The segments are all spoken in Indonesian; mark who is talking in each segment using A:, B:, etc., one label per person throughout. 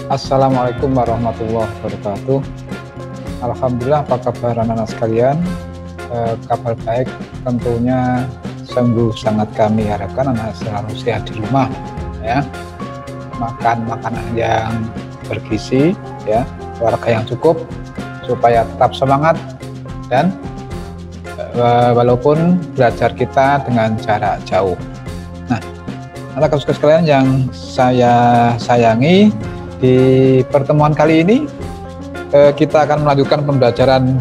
A: Assalamualaikum warahmatullahi wabarakatuh. Alhamdulillah, apa kabar anak-anak sekalian? Kabar baik tentunya sungguh sangat kami harapkan anak selalu sehat di rumah, ya. Makan makanan yang bergizi, ya, olahraga yang cukup supaya tetap semangat dan walaupun belajar kita dengan jarak jauh. Nah, anak-anak sekalian yang saya sayangi, di pertemuan kali ini kita akan melanjutkan pembelajaran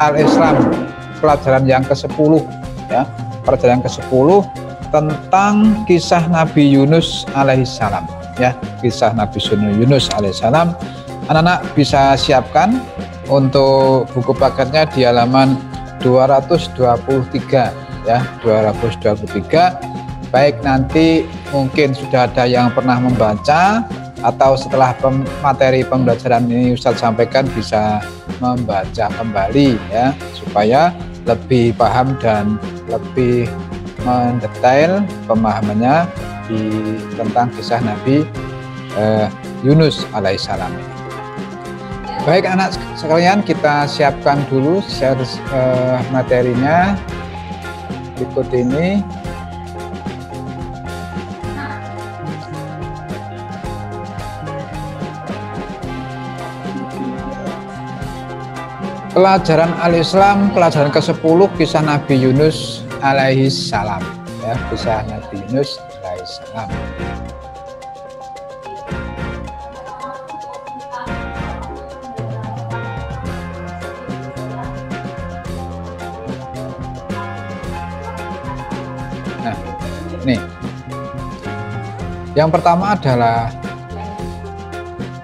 A: Al-Islam, pelajaran yang ke-10, ya, pelajaran yang ke-10 tentang kisah Nabi Yunus alaihissalam, ya, kisah Nabi Yunus alaihissalam. Anak-anak bisa siapkan untuk buku paketnya di halaman 223, ya, 223. Baik nanti mungkin sudah ada yang pernah membaca atau setelah materi pembelajaran ini Ustadz sampaikan bisa membaca kembali, ya, supaya lebih paham dan lebih mendetail pemahamannya tentang kisah Nabi Yunus alaihissalam. Baik anak sekalian, kita siapkan dulu share materinya berikut ini. Pelajaran Al-Islam, pelajaran ke-10, kisah Nabi Yunus alaihissalam, ya, kisah Nabi Yunus alaihissalam. Nah, nih, yang pertama adalah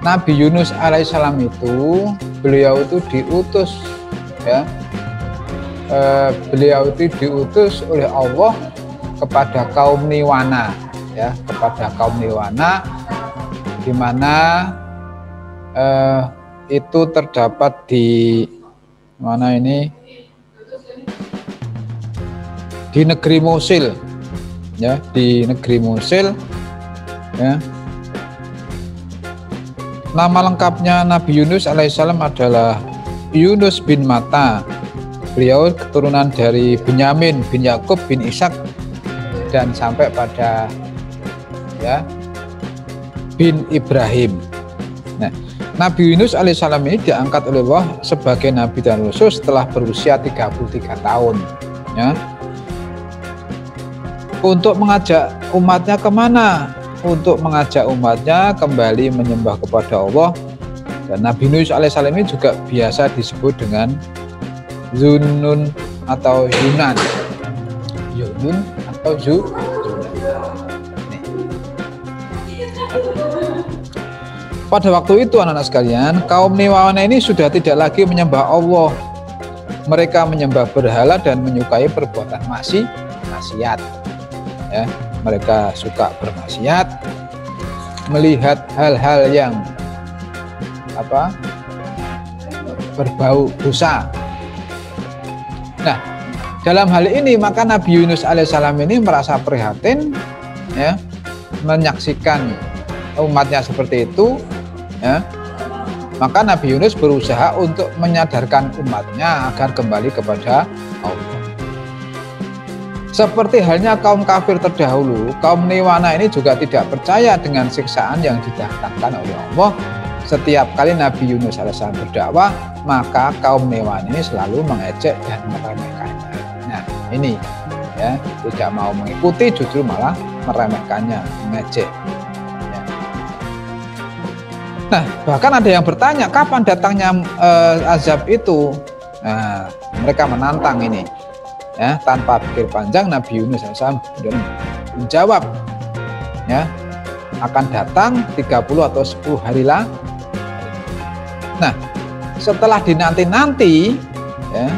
A: Nabi Yunus alaihissalam itu beliau itu diutus, ya, beliau itu diutus oleh Allah kepada kaum Niwana, ya, kepada kaum Niwana, di mana itu terdapat di mana ini, di negeri Mosul, ya, di negeri Mosul, ya. Nama lengkapnya Nabi Yunus alaihissalam adalah Yunus bin Matta. Beliau keturunan dari Binyamin bin Yakub bin Ishak dan sampai pada, ya, bin Ibrahim. Nah, Nabi Yunus alaihissalam ini diangkat oleh Allah sebagai Nabi dan Rasul setelah berusia 33 tahun, ya. Untuk mengajak umatnya kemana? Untuk mengajak umatnya kembali menyembah kepada Allah. Dan Nabi Yunus alaihissalam ini juga biasa disebut dengan Zunnun atau Yunan. Yunun atau Zunan. Pada waktu itu anak-anak sekalian, kaum Niwana ini sudah tidak lagi menyembah Allah. Mereka menyembah berhala dan menyukai perbuatan maksiat, ya. Mereka suka bermaksiat, melihat hal-hal yang berbau dosa. Nah, dalam hal ini maka Nabi Yunus alaihissalam ini merasa prihatin, ya, menyaksikan umatnya seperti itu, ya. Maka Nabi Yunus berusaha untuk menyadarkan umatnya agar kembali kepada Allah. Seperti halnya kaum kafir terdahulu, kaum Niwana ini juga tidak percaya dengan siksaan yang didatangkan oleh Allah. Setiap kali Nabi Yunus alaihissalam berdakwah, maka kaum Niwana ini selalu mengejek dan meremehkannya. Nah, ini, ya, tidak mau mengikuti, justru malah meremehkannya, mengejek. Ya. Nah, bahkan ada yang bertanya, kapan datangnya azab itu? Nah, mereka menantang ini. Ya, tanpa pikir panjang Nabi Yunus alaihissalam menjawab, ya, akan datang 30 atau 10 hari lagi. Nah, setelah dinanti-nanti, ya,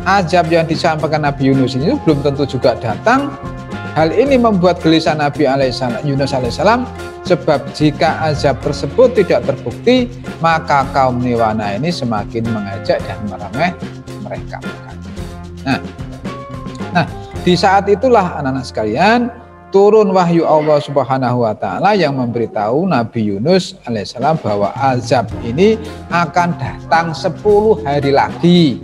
A: azab yang disampaikan Nabi Yunus ini belum tentu juga datang. Hal ini membuat gelisah Nabi Yunus alaihissalam, sebab jika azab tersebut tidak terbukti, maka kaum Niwana ini semakin mengejek dan mereka. Nah, di saat itulah anak-anak sekalian, turun wahyu Allah Subhanahu wa taala yang memberitahu Nabi Yunus alaihissalam bahwa azab ini akan datang 10 hari lagi.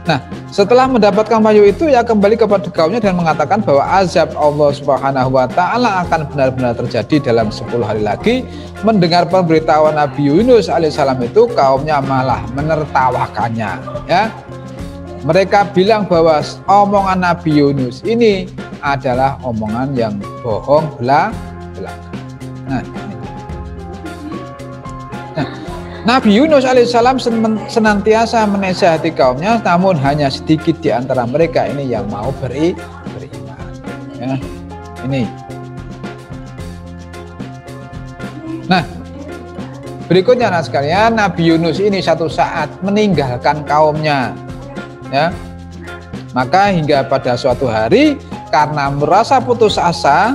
A: Nah, setelah mendapatkan wahyu itu ya kembali kepada kaumnya dan mengatakan bahwa azab Allah Subhanahu wa taala akan benar-benar terjadi dalam 10 hari lagi. Mendengar pemberitahuan Nabi Yunus alaihissalam itu, kaumnya malah menertawakannya, ya. Mereka bilang bahwa omongan Nabi Yunus ini adalah omongan yang bohong belaka. Nah, Nabi Yunus alaihissalam senantiasa menasihati kaumnya, namun hanya sedikit di antara mereka ini yang mau beriman. Ya, ini. Nah, berikutnya anak sekalian, Nabi Yunus ini satu saat meninggalkan kaumnya. Ya, maka hingga pada suatu hari karena merasa putus asa,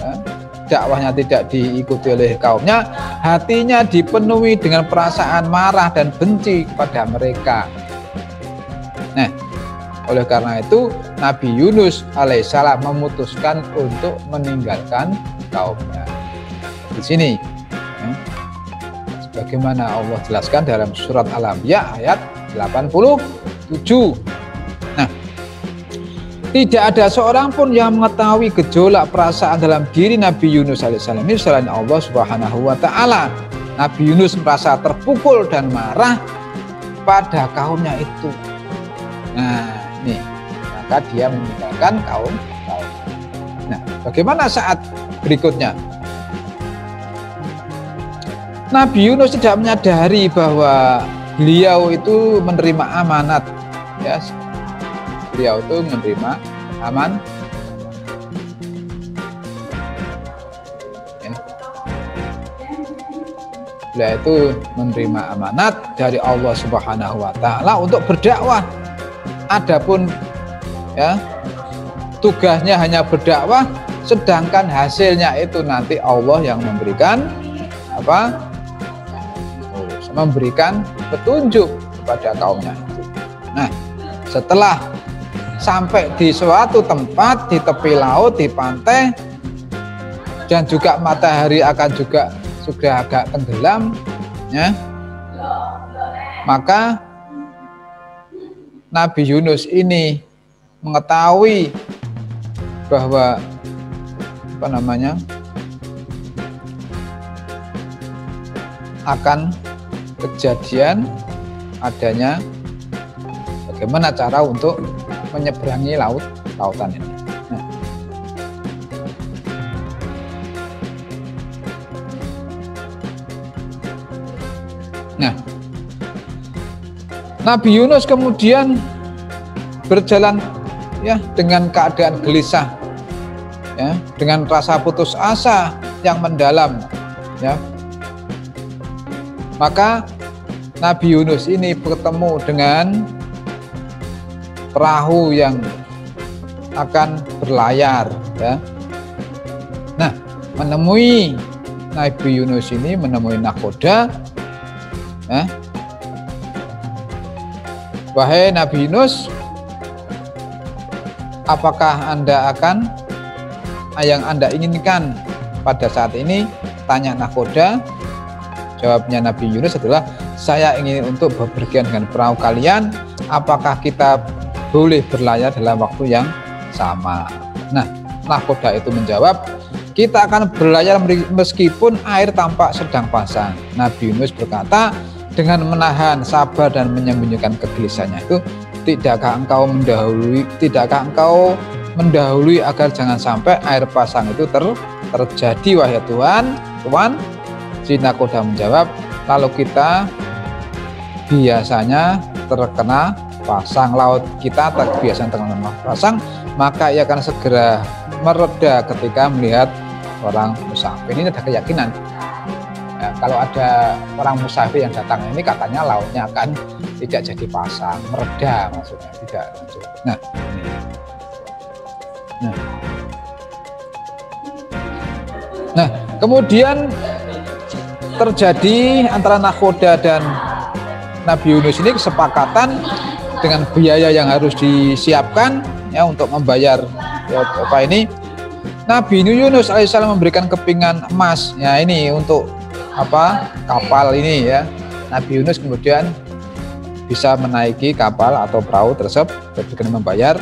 A: ya, dakwahnya tidak diikuti oleh kaumnya, hatinya dipenuhi dengan perasaan marah dan benci kepada mereka. Nah, oleh karena itu Nabi Yunus alaihissalam memutuskan untuk meninggalkan kaumnya. Di sini, ya, sebagaimana Allah jelaskan dalam surat Al-Anbiya ayat 87. Nah, tidak ada seorang pun yang mengetahui gejolak perasaan dalam diri Nabi Yunus alaihissalam ini selain Allah Subhanahu wa taala. Nabi Yunus merasa terpukul dan marah pada kaumnya itu. Nah, ini maka dia meninggalkan kaum. Nah, bagaimana saat berikutnya? Nabi Yunus tidak menyadari bahwa beliau itu menerima amanat, ya. Beliau itu menerima amanat. Ya. Beliau itu menerima amanat dari Allah Subhanahu wa taala untuk berdakwah. Adapun ya tugasnya hanya berdakwah, sedangkan hasilnya itu nanti Allah yang memberikan apa? Memberikan petunjuk kepada kaumnya itu. Nah, setelah sampai di suatu tempat di tepi laut, di pantai, dan juga matahari akan juga sudah agak tenggelam, ya, maka Nabi Yunus ini mengetahui bahwa akan kejadian adanya bagaimana cara untuk menyeberangi lautan ini. Nah, Nabi Yunus kemudian berjalan ya dengan keadaan gelisah, ya, dengan rasa putus asa yang mendalam, ya. Maka Nabi Yunus ini bertemu dengan perahu yang akan berlayar, ya. Nah, menemui Nabi Yunus ini menemui nahkoda, ya. Wahai Nabi Yunus, apakah Anda yang Anda inginkan pada saat ini? Tanya nahkoda. Jawabnya Nabi Yunus adalah, saya ingin untuk bepergian dengan perahu kalian. Apakah kita boleh berlayar dalam waktu yang sama? Nah, nahkoda itu menjawab, kita akan berlayar meskipun air tampak sedang pasang. Nabi Yunus berkata dengan menahan sabar dan menyembunyikan kegelisahannya itu, tidakkah engkau mendahului agar jangan sampai air pasang itu terjadi, wahai Tuhan? Si nahkoda menjawab, kalau kita biasanya terkena pasang, laut kita terbiasa terkena pasang, maka ia akan segera mereda ketika melihat orang musafir. Ini ada keyakinan, ya, kalau ada orang musafir yang datang ini katanya lautnya akan tidak jadi pasang, mereda maksudnya, tidak lanjut. Nah, kemudian terjadi antara nahkoda dan Nabi Yunus ini kesepakatan dengan biaya yang harus disiapkan, ya, untuk membayar, ya, Nabi Yunus alaihissalam memberikan kepingan emas. Ya ini untuk apa? Kapal ini ya. Nabi Yunus kemudian bisa menaiki kapal atau perahu tersebut dengan membayar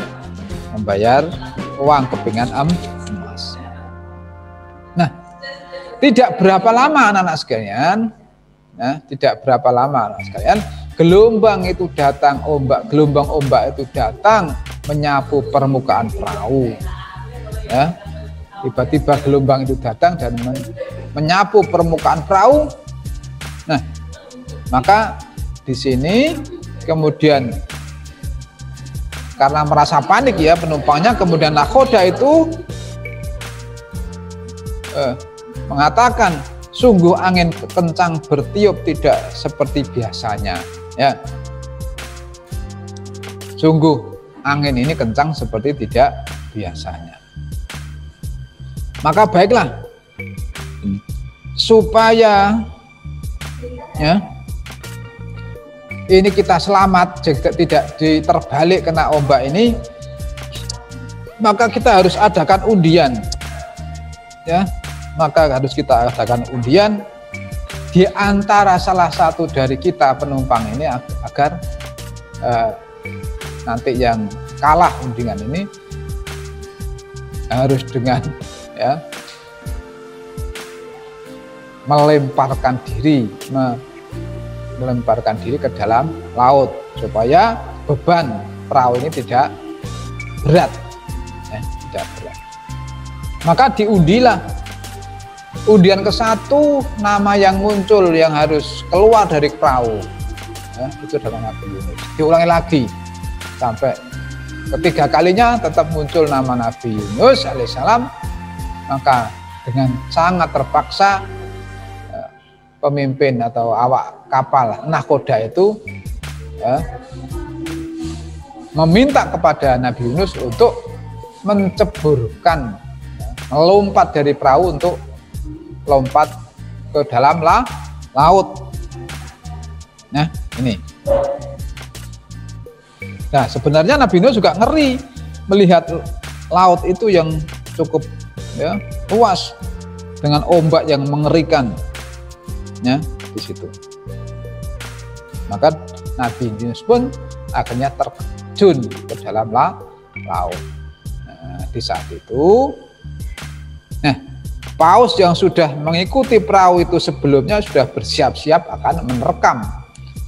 A: uang kepingan emas. Nah, tidak berapa lama anak-anak sekalian, ya, tidak berapa lama anak sekalian, gelombang itu datang, gelombang ombak itu datang menyapu permukaan perahu. Ya, tiba-tiba gelombang itu datang dan menyapu permukaan perahu. Nah, maka di sini kemudian karena merasa panik ya penumpangnya, kemudian nakhoda itu mengatakan, sungguh angin kencang bertiup tidak seperti biasanya. Ya, sungguh angin ini kencang seperti tidak biasanya. Maka baiklah, supaya ya ini kita selamat, tidak diterbalik kena ombak ini, maka kita harus adakan undian. Ya, maka harus kita adakan undian di antara salah satu dari kita penumpang ini agar nanti yang kalah undian ini harus dengan ya melemparkan diri ke dalam laut supaya beban perahu ini tidak berat, ya, tidak berat. Maka diundilah. Undian ke-1, nama yang muncul yang harus keluar dari perahu, ya, itu adalah Nabi Yunus. Diulangi lagi sampai ketiga kalinya tetap muncul nama Nabi Yunus alaihissalam. Maka dengan sangat terpaksa pemimpin atau awak kapal nakhoda itu ya, meminta kepada Nabi Yunus untuk menceburkan, melompat dari perahu untuk lompat ke dalam laut. Nah ini. Nah sebenarnya Nabi Yunus juga ngeri melihat laut itu yang cukup ya luas dengan ombak yang mengerikan. Ya, di situ. Maka Nabi Yunus pun akhirnya terjun ke dalam laut. Nah, di saat itu, paus yang sudah mengikuti perahu itu sebelumnya sudah bersiap-siap akan menerkam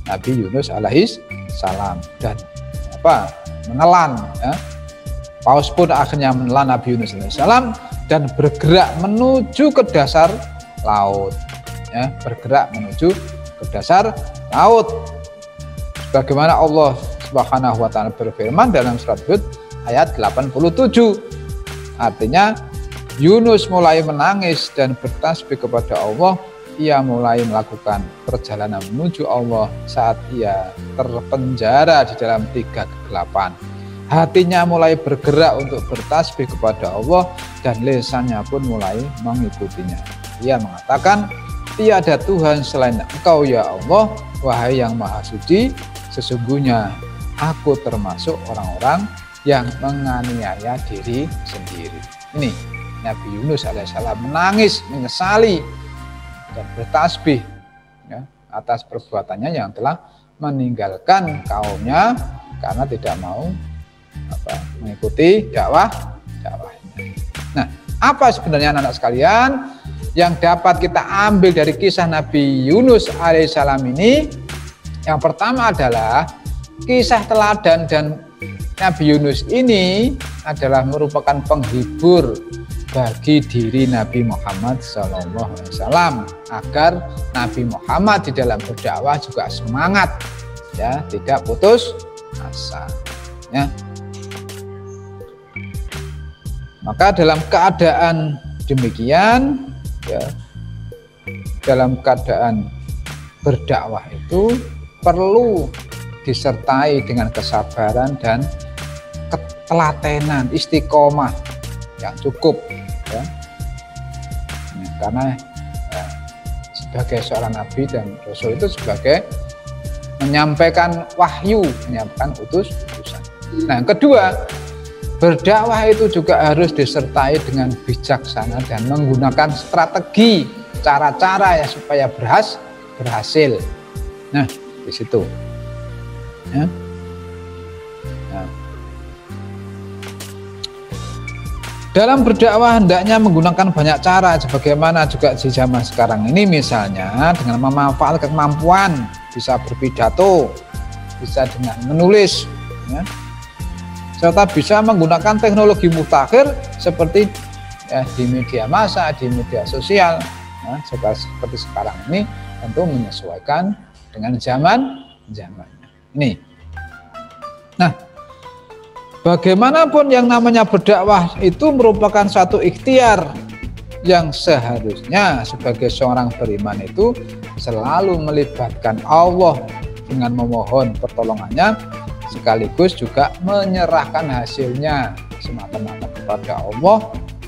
A: Nabi Yunus alaihissalam dan menelan. Ya. Paus pun akhirnya menelan Nabi Yunus alaihissalam dan bergerak menuju ke dasar laut. Ya, bergerak menuju ke dasar laut. Sebagaimana Allah Subhanahu wa taala berfirman dalam surat Hud ayat 87. Artinya Yunus mulai menangis dan bertasbih kepada Allah. Ia mulai melakukan perjalanan menuju Allah saat ia terpenjara di dalam 3 kegelapan. Hatinya mulai bergerak untuk bertasbih kepada Allah dan lisannya pun mulai mengikutinya. Ia mengatakan, tiada Tuhan selain Engkau ya Allah, wahai yang maha suci, sesungguhnya aku termasuk orang-orang yang menganiaya diri sendiri. Ini Nabi Yunus alaihissalam menangis, menyesali dan bertasbih ya, atas perbuatannya yang telah meninggalkan kaumnya karena tidak mau mengikuti dakwahnya. Nah, apa sebenarnya anak-anak sekalian yang dapat kita ambil dari kisah Nabi Yunus alaihissalam ini? Yang pertama adalah kisah teladan dan Nabi Yunus ini adalah merupakan penghibur bagi diri Nabi Muhammad SAW agar Nabi Muhammad di dalam berdakwah juga semangat, ya, tidak putus asa. Ya. Maka dalam keadaan demikian, ya, dalam keadaan berdakwah itu perlu disertai dengan kesabaran dan ketelatenan, istiqomah yang cukup, ya. Karena ya, sebagai seorang nabi dan rasul itu sebagai menyampaikan wahyu, menyampaikan utusan. Nah, yang kedua, Berdakwah itu juga harus disertai dengan bijaksana dan menggunakan strategi, cara-cara ya supaya berhasil. Nah, di situ. Ya. Nah. Dalam berdakwah hendaknya menggunakan banyak cara, sebagaimana juga di zaman sekarang ini, misalnya dengan memanfaatkan kemampuan, bisa berpidato, bisa dengan menulis, ya, serta bisa menggunakan teknologi mutakhir seperti ya, di media massa, di media sosial, ya, seperti sekarang ini, tentu menyesuaikan dengan zamannya. Ini. Nah, bagaimanapun yang namanya berdakwah itu merupakan satu ikhtiar yang seharusnya sebagai seorang beriman itu selalu melibatkan Allah dengan memohon pertolongannya, sekaligus juga menyerahkan hasilnya semata-mata kepada Allah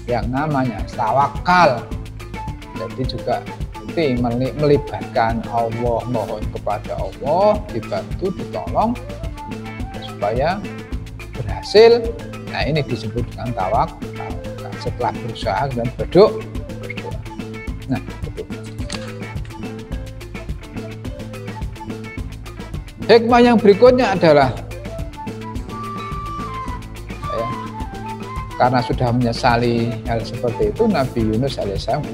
A: yang namanya tawakal. Jadi juga melibatkan Allah, mohon kepada Allah, dibantu, ditolong supaya berhasil. Nah, ini disebut dengan tawakal. Setelah berusaha dan berdoa. Nah, betul. Hikmah yang berikutnya adalah ya, karena sudah menyesali hal seperti itu, Nabi Yunus alaihissalam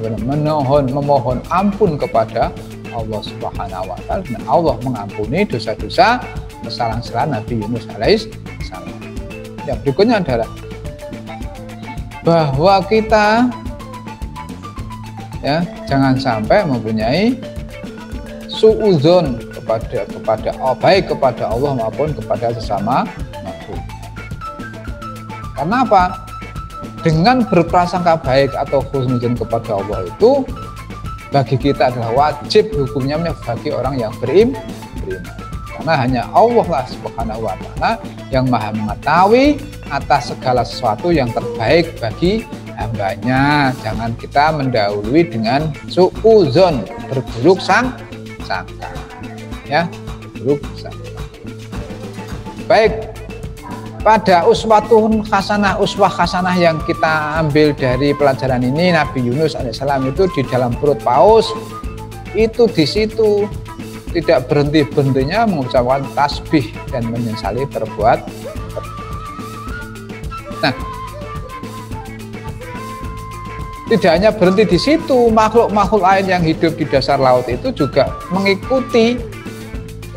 A: memohon ampun kepada Allah Subhanahu wa Ta'ala, dan Allah mengampuni dosa-dosa kesalahan Nabi Yunus alaihissalam. Yang berikutnya adalah bahwa kita ya jangan sampai mempunyai suudzon kepada baik kepada Allah maupun kepada sesama makhluk. Karena apa? Dengan berprasangka baik atau husnudzon kepada Allah itu bagi kita adalah wajib hukumnya bagi orang yang beriman. Karena hanya Allah lah Subhanahu wa Ta'ala yang maha mengetahui atas segala sesuatu yang terbaik bagi hambanya. Jangan kita mendahului dengan suudzon, berburuk sangka. Ya, berburuk sangka. Baik, pada uswah hasanah yang kita ambil dari pelajaran ini, Nabi Yunus alaihissalam itu di dalam perut paus itu di situ tidak berhenti-berhentinya mengucapkan tasbih dan menyesali berbuat. Nah, tidak hanya berhenti di situ, makhluk-makhluk lain yang hidup di dasar laut itu juga mengikuti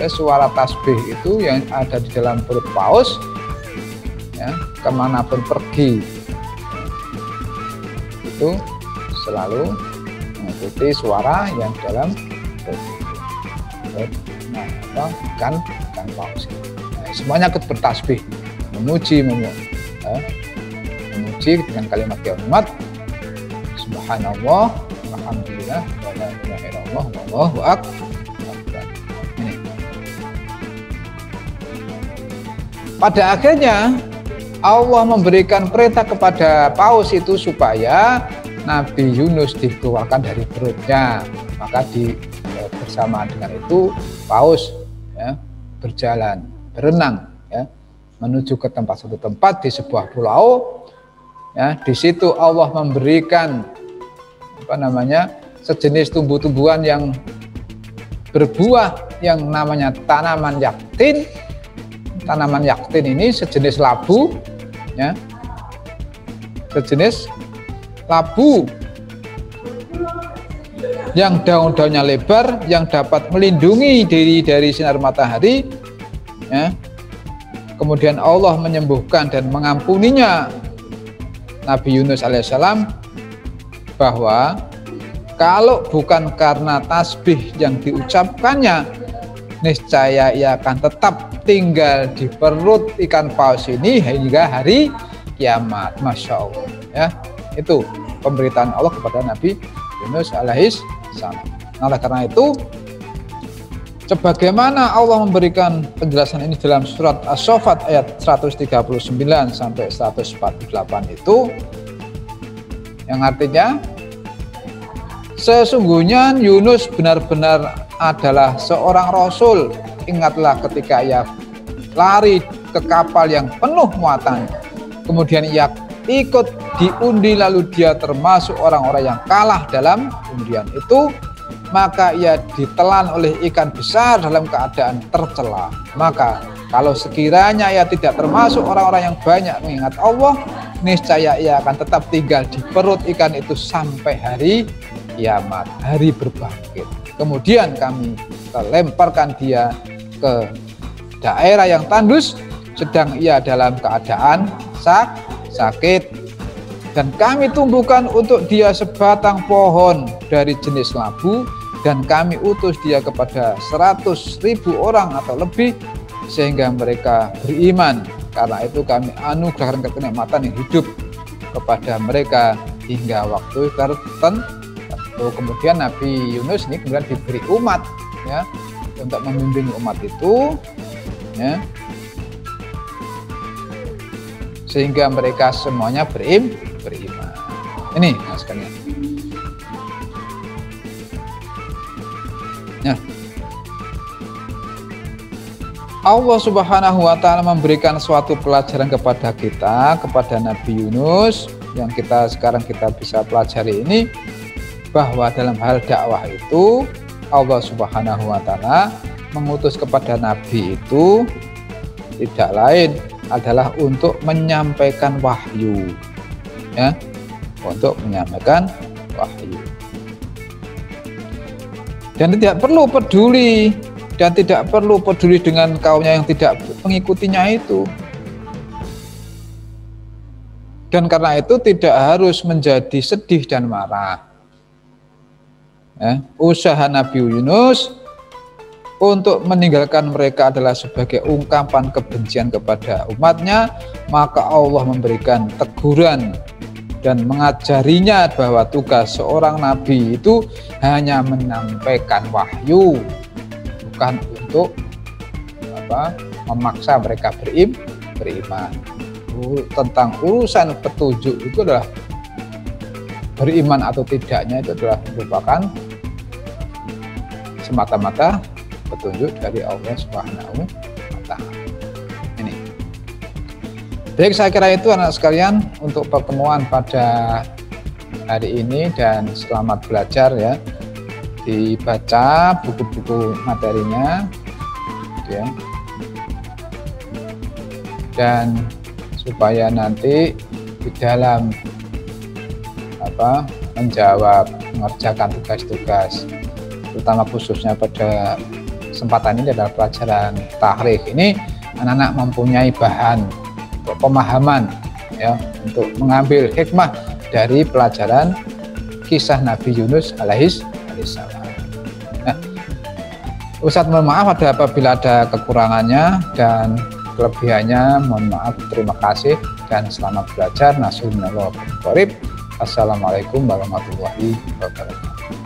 A: suara tasbih itu yang ada di dalam perut paus, ya, kemanapun pergi itu selalu mengikuti suara yang dalam perut. Nah, kan paus. Nah, semuanya ikut bertasbih, memuji dengan kalimat kalimat subhanallah, alhamdulillah, wa la ilaha illallah, wallahu akbar. Ini. Pada akhirnya Allah memberikan perintah kepada paus itu supaya Nabi Yunus dikeluarkan dari perutnya. Maka bersamaan dengan itu paus ya, berjalan, berenang ya, menuju ke satu tempat di sebuah pulau. Ya, di situ Allah memberikan sejenis tumbuh-tumbuhan yang berbuah yang namanya tanaman yaktin. Tanaman yaktin ini sejenis labu, ya, sejenis labu yang daun-daunnya lebar, yang dapat melindungi diri dari sinar matahari, ya. Kemudian Allah menyembuhkan dan mengampuninya Nabi Yunus alaihissalam, bahwa kalau bukan karena tasbih yang diucapkannya, niscaya ia akan tetap tinggal di perut ikan paus ini hingga hari kiamat. Masya Allah, ya, itu pemberitaan Allah kepada Nabi Yunus alaihissalam. Nah, karena itu, sebagaimana Allah memberikan penjelasan ini dalam surat As-Saffat ayat 139 sampai 148 itu, yang artinya sesungguhnya Yunus benar-benar adalah seorang rasul. Ingatlah ketika ia lari ke kapal yang penuh muatan kemudian ia ikut diundi lalu dia termasuk orang-orang yang kalah dalam undian itu, maka ia ditelan oleh ikan besar dalam keadaan tercela. Maka kalau sekiranya ia tidak termasuk orang-orang yang banyak mengingat Allah, niscaya ia akan tetap tinggal di perut ikan itu sampai hari kiamat, hari berbangkit. Kemudian kami lemparkan dia ke daerah yang tandus, sedang ia dalam keadaan sakit, dan kami tumbuhkan untuk dia sebatang pohon dari jenis labu, dan kami utus dia kepada 100.000 orang atau lebih, sehingga mereka beriman. Karena itu kami anugerahkan kenikmatan yang hidup kepada mereka hingga waktu tertentu. Kemudian Nabi Yunus ini kemudian diberi umat, ya, untuk membimbing umat itu, ya, sehingga mereka semuanya beriman. Ini sekalian. Ya. Allah Subhanahu wa Ta'ala memberikan suatu pelajaran kepada kita, kepada Nabi Yunus, yang sekarang kita bisa pelajari ini, bahwa dalam hal dakwah itu Allah Subhanahu wa Ta'ala mengutus kepada Nabi itu tidak lain adalah untuk menyampaikan wahyu, ya, untuk menyampaikan wahyu, dan tidak perlu peduli dengan kaumnya yang tidak mengikutinya itu. Dan karena itu tidak harus menjadi sedih dan marah. Usaha Nabi Yunus untuk meninggalkan mereka adalah sebagai ungkapan kebencian kepada umatnya, maka Allah memberikan teguran dan mengajarinya bahwa tugas seorang nabi itu hanya menyampaikan wahyu, bukan untuk memaksa mereka beriman. Tentang urusan petunjuk itu adalah beriman atau tidaknya, itu adalah merupakan semata-mata petunjuk dari Allah Subhanahu wa Ta'ala. Ini. Baik, saya kira itu anak sekalian untuk pertemuan pada hari ini, dan selamat belajar ya. Dibaca buku-buku materinya, ya. Dan supaya nanti di dalam mengerjakan tugas-tugas, terutama khususnya pada kesempatan ini adalah pelajaran tahrikh ini, anak-anak mempunyai bahan untuk pemahaman, ya, untuk mengambil hikmah dari pelajaran kisah Nabi Yunus alaihissalam. Nah, Ustadz mohon maaf apabila ada kekurangannya, dan kelebihannya mohon maaf. Terima kasih dan selamat belajar. Assalamualaikum warahmatullahi wabarakatuh.